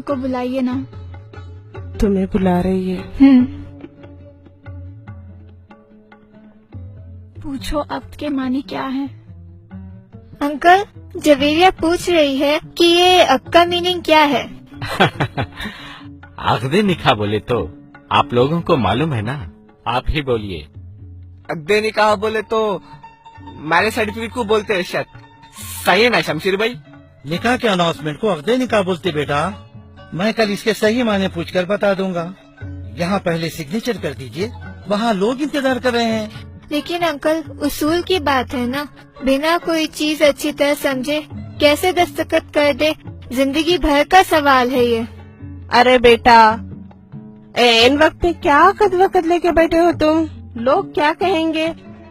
अम्मा को बुलाइए ना। तुम्हें बुला रही है? पूछो अक्द के मानी क्या है। अंकल, जवेरिया पूछ रही है कि ये अक्द का मीनिंग क्या है। अक्दे निकाह बोले तो आप लोगों को मालूम है ना, आप ही बोलिए। अक्दे निकाह बोले तो मैरिज सर्टिफिकेट को बोलते हैं शायद, सही है ना शमशीर भाई? निकाह के अनाउंसमेंट को अक्दे निकाह बोलते बेटा। मैं कल इसके सही माने पूछकर बता दूंगा। यहाँ पहले सिग्नेचर कर दीजिए, वहाँ लोग इंतजार कर रहे हैं। लेकिन अंकल, उसूल की बात है ना, बिना कोई चीज अच्छी तरह समझे कैसे दस्तखत कर दे, जिंदगी भर का सवाल है ये। अरे बेटा, इन वक्त में क्या कद लेके बैठे हो तुम? लोग क्या कहेंगे?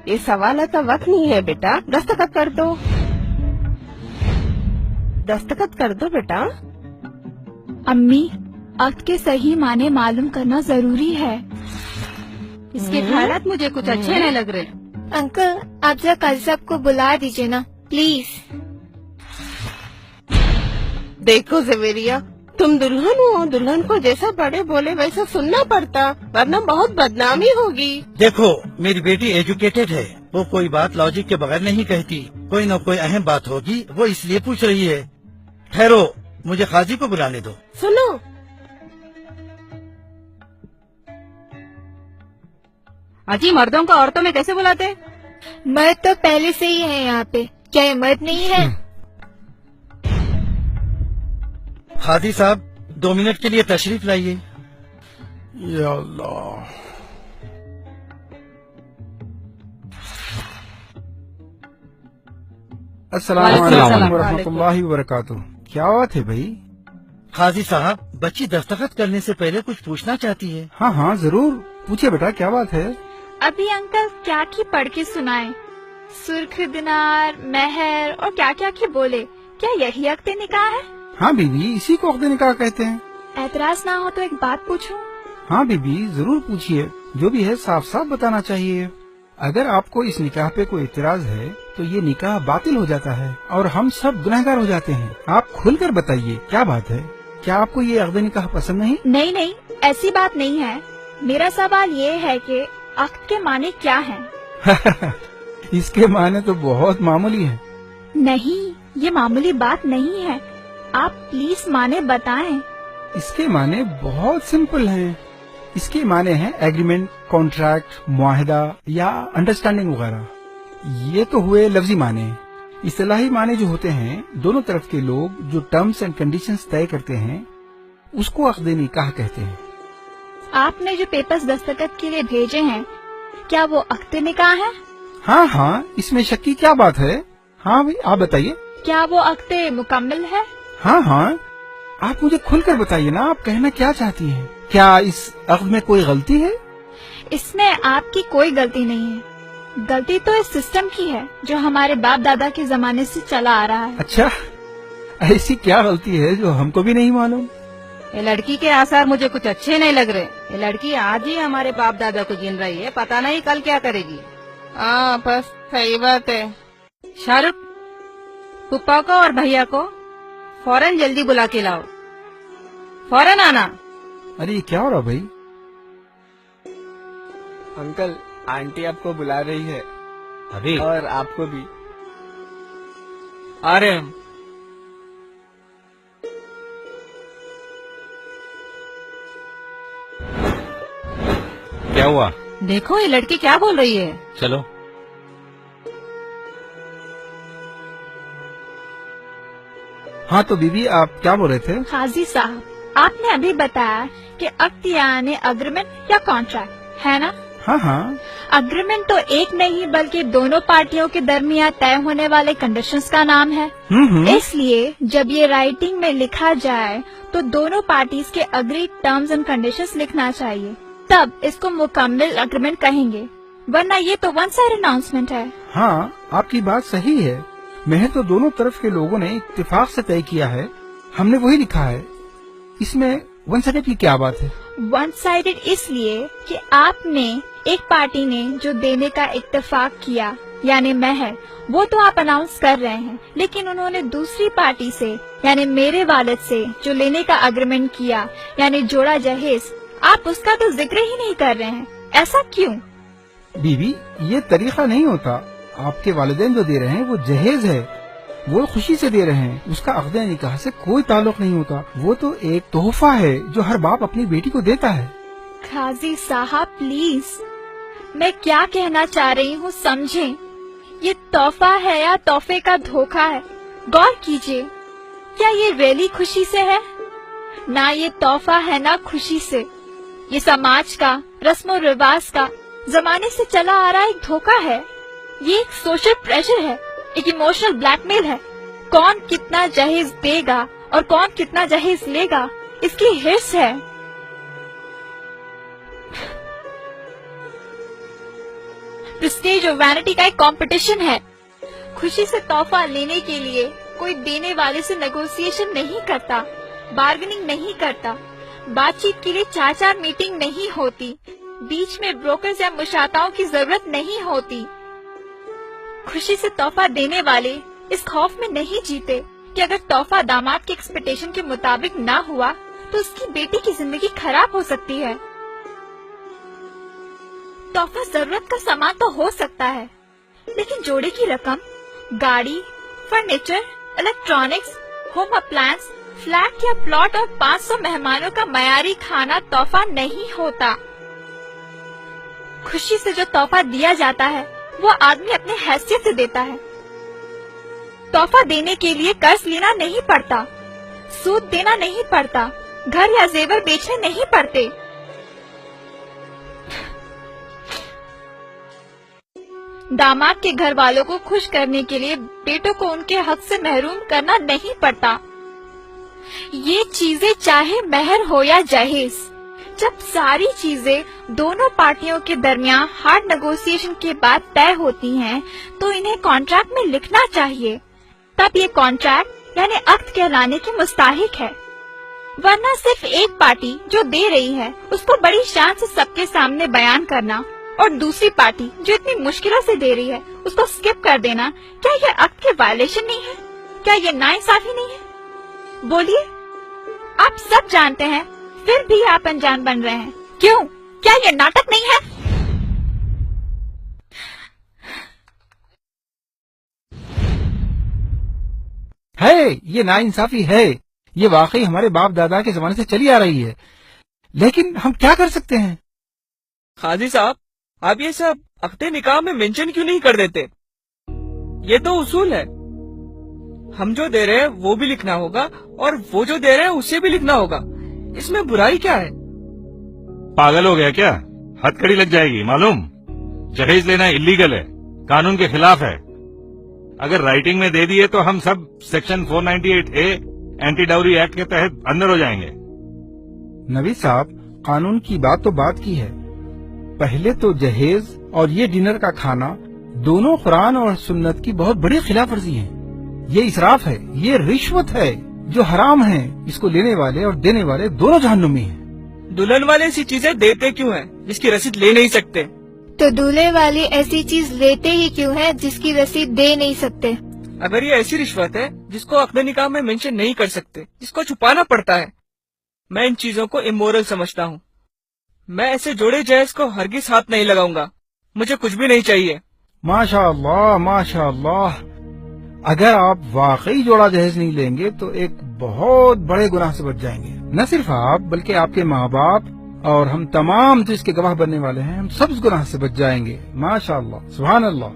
ये सवाल का वक्त नहीं है बेटा, दस्तखत कर दो, दस्तखत कर दो बेटा। अम्मी, अक्द के सही माने मालूम करना जरूरी है। इसके ख्यालात मुझे कुछ अच्छे नहीं लग रहे। अंकल, आप जरा काजी साहब को बुला दीजिए ना प्लीज। देखो जवेरिया, तुम दुल्हन हो, दुल्हन को जैसा बड़े बोले वैसा सुनना पड़ता, वरना बहुत बदनामी होगी। देखो, मेरी बेटी एजुकेटेड है, वो कोई बात लॉजिक के बगैर नहीं कहती। कोई न कोई अहम बात होगी, वो इसलिए पूछ रही है। ठहरो, मुझे काजी को बुलाने दो। सुनो, अजी मर्दों को औरतों में कैसे बुलाते? मर्द तो पहले से ही है यहाँ पे, क्या ये मर्द नहीं है? काजी साहब, 2 मिनट के लिए तशरीफ लाइए। या अल्लाह, अस्सलाम वालेकुम वरहमतुल्लाहि वबरकातुहू। क्या बात है भाई? काजी साहब, बच्ची दस्तखत करने से पहले कुछ पूछना चाहती है। हाँ हाँ जरूर, पूछिए बेटा, क्या बात है? अभी अंकल क्या की पढ़ के सुनाए, सुर्ख दिनार, मेहर और क्या क्या की बोले। क्या यही अक्द निकाह है? हाँ बीबी, इसी को अक्द निकाह कहते हैं। एतराज ना हो तो एक बात पूछूं? हाँ बीबी, जरूर पूछिए, जो भी है साफ साफ बताना चाहिए। अगर आपको इस निकाह पे कोई इतराज है तो ये निकाह बातिल हो जाता है और हम सब गुनहगार हो जाते हैं। आप खुलकर बताइए, क्या बात है? क्या आपको ये अक्द निकाह पसंद नहीं? नहीं नहीं, ऐसी बात नहीं है। मेरा सवाल ये है कि अक्द के माने क्या हैं? इसके माने तो बहुत मामूली है। नहीं, ये मामूली बात नहीं है, आप प्लीज माने बताएं। इसके माने बहुत सिंपल हैं। इसके माने हैं एग्रीमेंट, कॉन्ट्रैक्ट, मुआहिदा या अंडरस्टैंडिंग वगैरह। ये तो हुए लफ्जी माने। इस्तिलाही माने जो होते हैं, दोनों तरफ के लोग जो टर्म्स एंड कंडीशंस तय करते हैं, उसको अक्द निकाह कहते हैं। आपने जो पेपर्स दस्तखत के लिए भेजे हैं, क्या वो अक्द निकाह है? हाँ हाँ, इसमें शक की क्या बात है? हाँ भाई, आप बताइए। क्या वो अक्द मुकम्मल है? हाँ हाँ, आप मुझे खुलकर बताइए ना, आप कहना क्या चाहती हैं? क्या इस अक्द में कोई गलती है? इसमें आपकी कोई गलती नहीं है। गलती तो इस सिस्टम की है जो हमारे बाप दादा के जमाने से चला आ रहा है। अच्छा, ऐसी क्या गलती है जो हमको भी नहीं मालूम? ये लड़की के आसार मुझे कुछ अच्छे नहीं लग रहे। ये लड़की आज ही हमारे बाप दादा को गिन रही है, पता नहीं कल क्या करेगी। हाँ बस सही बात है। शाहरुख, पुप्पा को और भैया को फौरन जल्दी बुला के लाओ, फौरन आना। अरे ये क्या हो रहा भाई? अंकल, आंटी आपको बुला रही है। अभी और आपको भी। आ रहे हम। क्या हुआ? देखो ये लड़की क्या बोल रही है। चलो। हाँ तो बीबी, आप क्या बोल रहे थे? काजी साहब, आपने अभी बताया कि अक्द यानी अग्रीमेंट या कॉन्ट्रैक्ट है ना? हाँ हाँ, अग्रीमेंट तो एक नहीं बल्कि दोनों पार्टियों के दरमियान तय होने वाले कंडीशंस का नाम है। इसलिए जब ये राइटिंग में लिखा जाए तो दोनों पार्टीज के अग्री टर्म्स एंड कंडीशंस लिखना चाहिए, तब इसको मुकम्मल अग्रीमेंट कहेंगे, वरना ये तो वन साइड अनाउंसमेंट है। हाँ, आपकी बात सही है। महज तो दोनों तरफ के लोगों ने इत्तेफाक से तय किया है, हमने वही लिखा है। इसमें वन साइडेड की क्या बात है? वन साइडेड इसलिए कि आपने एक पार्टी ने जो देने का इत्तेफाक किया यानी महर, वो तो आप अनाउंस कर रहे हैं, लेकिन उन्होंने दूसरी पार्टी से यानी मेरे वालिद से जो लेने का एग्रीमेंट किया यानी जोड़ा जहेज, आप उसका तो जिक्र ही नहीं कर रहे हैं। ऐसा क्यों? बीबी, ये तरीका नहीं होता। आपके वालिदैन जो दे रहे हैं वो जहेज है, वो खुशी से दे रहे हैं, उसका अक़द निकाह से कोई ताल्लुक नहीं होता। वो तो एक तोहफा है जो हर बाप अपनी बेटी को देता है। काजी साहब प्लीज, मैं क्या कहना चाह रही हूँ समझें। ये तोहफा है या तोहफे का धोखा है, गौर कीजिए। क्या ये रियली खुशी से है? ना ये तोहफा है ना खुशी से। ये समाज का, रस्म और रिवाज का, जमाने से चला आ रहा एक धोखा है। ये एक सोशल प्रेशर है, एक इमोशनल ब्लैकमेल है। कौन कितना जहेज देगा और कौन कितना जहेज लेगा, इसकी हिर्स है। प्रेस्टीज और वैनिटी का एक कंपटीशन है। खुशी से तोहफा लेने के लिए कोई देने वाले से नेगोशिएशन नहीं करता, बार्गेनिंग नहीं करता, बातचीत के लिए 4-4 मीटिंग नहीं होती, बीच में ब्रोकर्स या मुशाताओं की जरूरत नहीं होती। खुशी से तोहफा देने वाले इस खौफ में नहीं जीते कि अगर तोहफा दामाद के एक्सपेक्टेशन के मुताबिक ना हुआ तो उसकी बेटी की जिंदगी खराब हो सकती है। तोहफा जरूरत का सामान तो हो सकता है, लेकिन जोड़े की रकम, गाड़ी, furniture, electronics, home appliance, flat या प्लॉट और 500 मेहमानों का मयारी खाना तोहफा नहीं होता। खुशी से जो तोहफा दिया जाता है वो आदमी अपने हैसियत से देता है। तोहफा देने के लिए कर्ज लेना नहीं पड़ता, सूद देना नहीं पड़ता, घर या जेवर बेचने नहीं पड़ते। दामाद के घर वालों को खुश करने के लिए बेटों को उनके हक से महरूम करना नहीं पड़ता। ये चीजें चाहे महर हो या जहेज, जब सारी चीजें दोनों पार्टियों के दरमियान हार्ड नेगोशिएशन के बाद तय होती हैं, तो इन्हें कॉन्ट्रैक्ट में लिखना चाहिए। तब ये कॉन्ट्रैक्ट यानी अक्द कहलाने की मुस्ताहिक है। वरना सिर्फ एक पार्टी जो दे रही है उसको बड़ी शान से सबके सामने बयान करना और दूसरी पार्टी जो इतनी मुश्किलों से दे रही है उसको स्किप कर देना, क्या ये अक्द के वायलेशन नहीं है? क्या ये नाइंसाफी नहीं है? बोलिए, आप सब जानते हैं फिर भी आप अनजान बन रहे हैं। क्यों? क्या ये नाटक नहीं है? ये नाइंसाफी है, ये वाकई हमारे बाप दादा के जमाने से चली आ रही है, लेकिन हम क्या कर सकते हैं? काजी साहब, आप ये सब अक़्दे निकाह में मेंशन क्यों नहीं कर देते? ये तो उसूल है। हम जो दे रहे हैं वो भी लिखना होगा और वो जो दे रहे हैं उसे भी लिखना होगा। इसमें बुराई क्या है? पागल हो गया क्या? हथकड़ी लग जाएगी मालूम। जहेज लेना इलीगल है, कानून के खिलाफ है। अगर राइटिंग में दे दिए तो हम sub section 498A anti dowry act के तहत अंदर हो जाएंगे। नबी साहब, कानून की बात तो बात की है, पहले तो जहेज और ये डिनर का खाना दोनों कुरान और सुन्नत की बहुत बड़ी खिलाफ वर्जी है। ये इसराफ है, ये रिश्वत है जो हराम है। इसको लेने वाले और देने वाले दोनों जहन्नुमी हैं। दुल्हन वाले ऐसी चीजें देते क्यों हैं जिसकी रसीद ले नहीं सकते? तो दूल्हे वाले ऐसी चीज लेते ही क्यों हैं जिसकी रसीद दे नहीं सकते? अगर ये ऐसी रिश्वत है जिसको अक़्दे निकाह में मेंशन नहीं कर सकते, जिसको छुपाना पड़ता है, मैं इन चीजों को इमोरल समझता हूँ। मैं ऐसे जोड़े जहेज को हरगिज हाथ नहीं लगाऊंगा। मुझे कुछ भी नहीं चाहिए। माशाअल्लाह, माशाअल्लाह। अगर आप वाकई जोड़ा जहेज नहीं लेंगे तो एक बहुत बड़े गुनाह से बच जाएंगे। न सिर्फ आप बल्कि आपके माँ बाप और हम तमाम जो इसके गवाह बनने वाले हैं, हम सब इस गुनाह से बच जाएंगे। माशाअल्लाह, सुभान अल्लाह।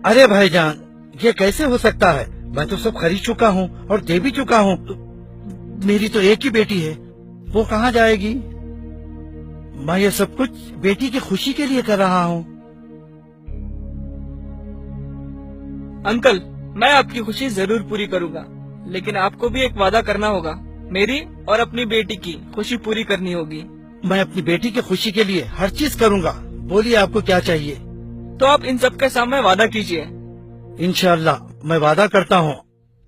अरे भाईजान, ये कैसे हो सकता है? मैं तो सब खरीद चुका हूँ और दे भी चुका हूँ। मेरी तो एक ही बेटी है, वो कहाँ जाएगी? मैं ये सब कुछ बेटी की खुशी के लिए कर रहा हूँ। अंकल, मैं आपकी खुशी जरूर पूरी करूंगा, लेकिन आपको भी एक वादा करना होगा। मेरी और अपनी बेटी की खुशी पूरी करनी होगी। मैं अपनी बेटी की खुशी के लिए हर चीज करूँगा। बोलिए, आपको क्या चाहिए? तो आप इन सब के सामने वादा कीजिए। इंशाअल्लाह मैं वादा करता हूँ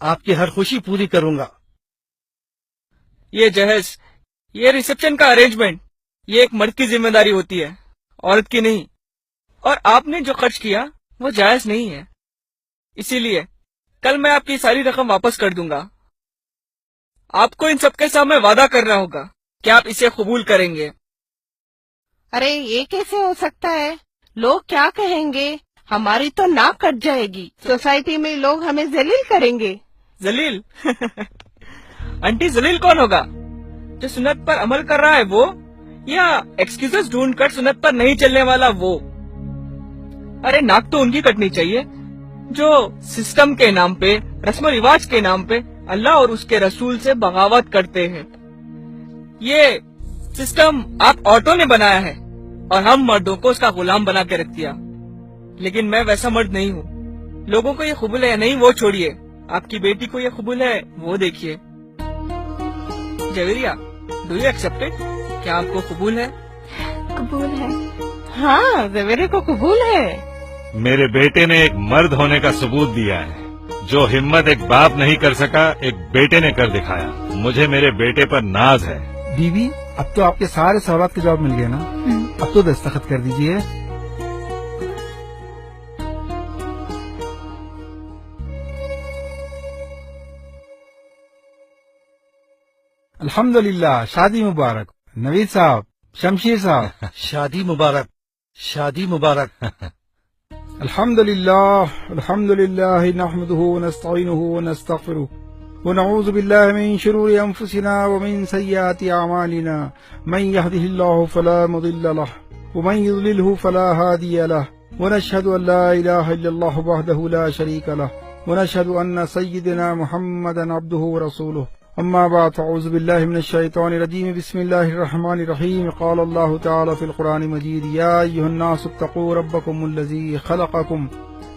आपकी हर खुशी पूरी करूँगा। ये जहेज, ये रिसेप्शन का अरेंजमेंट, ये एक मर्द की जिम्मेदारी होती है عورت کی نہیں. اور آپ نے جو خرچ کیا وہ جائز نہیں ہے. اسی لیے کل میں آپ کی ساری رقم واپس کر دوں گا. آپ کو ان سب کے سامنے وعدہ کرنا ہوگا کہ آپ اسے قبول کریں گے. ارے یہ کیسے ہو سکتا ہے؟ لوگ کیا کہیں گے؟ ہماری تو ناک کٹ جائے گی. سوسائٹی میں لوگ ہمیں ذلیل کریں گے. ذلیل؟ آنٹی ذلیل کون ہوگا؟ جو سنت پر عمل کر رہا ہے وہ، یا ایکسکیوزز ڈھونڈ کر سنت پر نہیں چلنے والا وہ؟ ارے ناک تو ان کی کٹنی چاہیے جو سسٹم کے نام پہ، رسم و رواج کے نام پہ اللہ اور اس کے رسول سے بغاوت کرتے ہیں. یہ سسٹم آپ عورتوں نے بنایا ہے اور ہم مردوں کو اس کا غلام بنا کے رکھ دیا. لیکن میں ویسا مرد نہیں ہوں. لوگوں کو یہ قبول ہے یا نہیں وہ چھوڑیے، آپ کی بیٹی کو یہ قبول ہے وہ دیکھیے. Javeria, do you accept it? کیا آپ کو قبول ہے؟ قبول ہے. ہاں زویرے کو قبول ہے. میرے بیٹے نے ایک مرد ہونے کا ثبوت دیا ہے. جو ہمت ایک باپ نہیں کر سکا ایک بیٹے نے کر دکھایا. مجھے میرے بیٹے پر ناز ہے. بیوی اب تو آپ کے سارے سوالات کے جواب مل گئے نا؟ اب تو دستخط کر دیجئے. الحمدللہ، شادی مبارک. نوید صاحب، شمشیر صاحب، شادی مبارک، شادی مبارک. الحمدللہ الحمدللہ نحمده ونستعینه ونستغفره ونعوذ باللہ من شرور انفسنا ومن سیئات اعمالنا من يهده الله فلا مضل له ومن يضلله فلا هادي له ونشهد ان لا اله الا الله وحده لا شريك له ونشهد ان سيدنا محمدا عبده ورسوله. اما بعد، اعوذ باللہ من الشیطان الرجیم. بسم اللہ الرحمن الرحیم. قال اللہ تعالی فی القرآن المجید: یا ایھا الناس اتقوا ربکم الذی خلقکم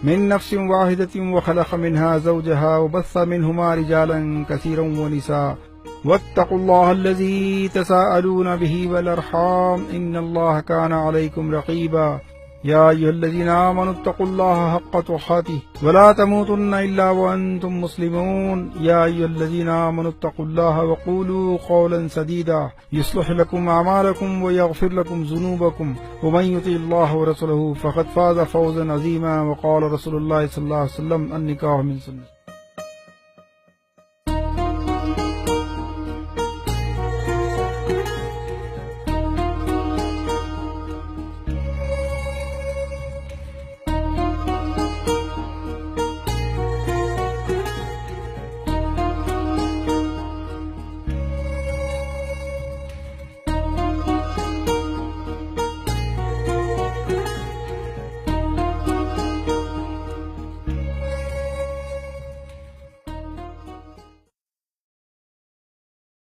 من نفس واحدۃ وخلق منها زوجها وبث منهما رجالا کثیرا ونساء واتقوا اللہ الذی تساءلون به والارحام ان اللہ کان علیکم رقیبا. یا ایھا الذین آمنوا اتقوا اللہ حق تقاته ولا تموتن الا وانتم مسلمون. یا ایھا الذین آمنوا اتقوا اللہ وقولوا قولا سدیدا یصلح لکم اعمالکم ویغفر لکم ذنوبکم ومن یطع اللہ ورسولہ فقد فاز فوزا عظیما. وقال رسول اللہ صلی اللہ علیہ وسلم: النکاح من سنت.